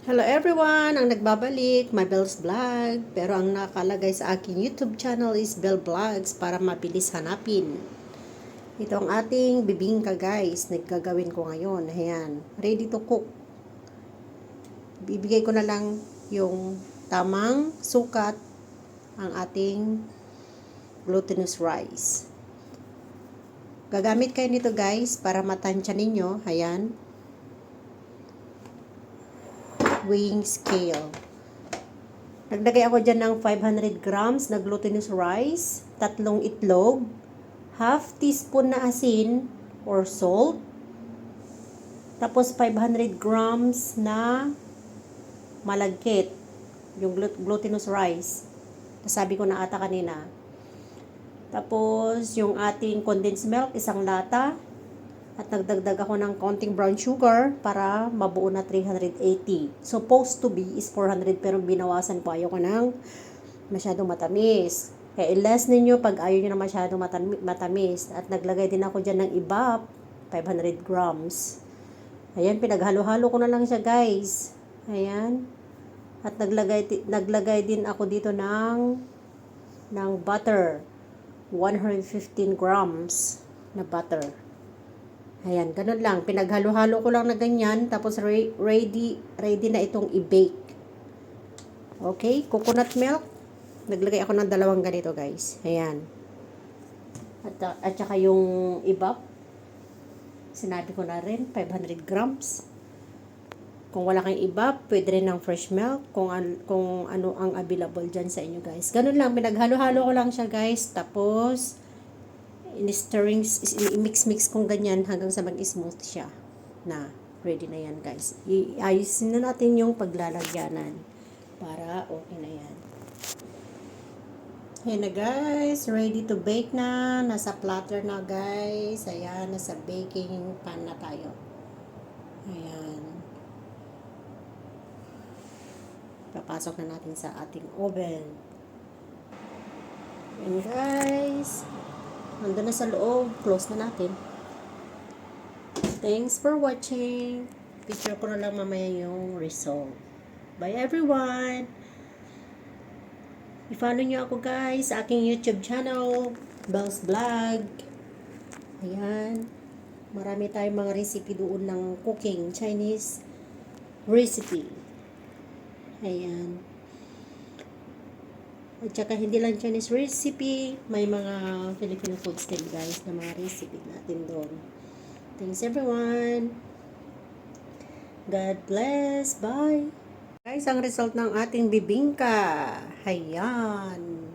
Hello everyone! Ang nagbabalik, my Bells Vlog. Pero ang nakalagay sa aking YouTube channel is Bell Vlogs para mabilis hanapin. Ito ang ating bibingka guys. Nagkagawin ko ngayon. Ayan. Ready to cook. Bibigay ko na lang yung tamang sukat ang ating glutinous rice. Gagamit kayo nito guys para matansya ninyo. Ayan. Weighing scale. Naglagay ako dyan ng 500 grams na glutinous rice, 3 itlog, half teaspoon na asin or salt, tapos 500 grams na malagkit, yung glutinous rice. Sabi ko na ata kanina. Tapos yung ating condensed milk, 1 lata. At nagdagdag ako ng konting brown sugar para mabuo na 380. Supposed to be is 400 pero binawasan ko. Ayaw ko ng masyadong matamis. Kaya i-less ninyo pag ayaw nyo na masyadong matamis. At naglagay din ako dyan ng ibap, 500 grams. Ayan, pinaghalo-halo ko na lang siya guys. Ayan. At naglagay din ako dito ng butter. 115 grams na butter. Ayan, ganun lang. Pinaghalo-halo ko lang na ganyan. Tapos ready na itong i-bake. Okay, coconut milk. Naglagay ako ng 2 ganito guys. Ayan. At saka yung ibap. Sinabi ko na rin, 500 grams. Kung wala kang ibap, pwede rin ng fresh milk. Kung ano ang available dyan sa inyo guys. Ganun lang, pinaghalo-halo ko lang siya guys. Tapos in-stirring, i-mix kong ganyan hanggang sa mag-smooth siya. Na, ready na yan guys. Iayusin na natin yung paglalagyanan para okay na yan. Ayan na guys, ready to bake na. Nasa platter na guys. Ayan, nasa baking pan na tayo. Ayan. Papasok na natin sa ating oven. Ayan guys. Nandun na sa loob. Close na natin. Thanks for watching. Picture ko na lang mamaya yung result. Bye everyone! I-follow nyo ako guys sa aking YouTube channel, Bells Vlog. Ayan. Marami tayong mga recipe doon ng cooking, Chinese recipe. Ayan. At saka hindi lang Chinese recipe, may mga Filipino foods din guys na mga recipe natin doon. Thanks everyone. God bless. Bye. Guys, ang result ng ating bibingka. Ayan.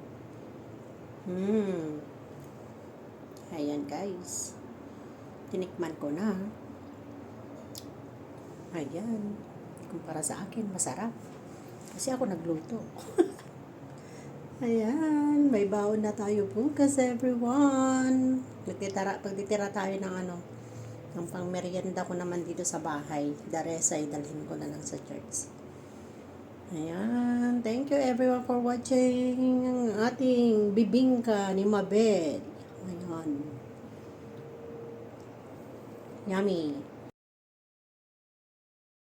Ayan guys. Tinikman ko na. Ayan. Kumpara sa akin, masarap. Kasi ako nagluto. Ayan, may baon na tayo bukas everyone. Pagtitira tayo ng ng pangmerienda ko naman dito sa bahay. The rest ay dalhin ko na lang sa church. Ayan, thank you everyone for watching ang ating bibingka ni Mabel. Ayan. Yummy.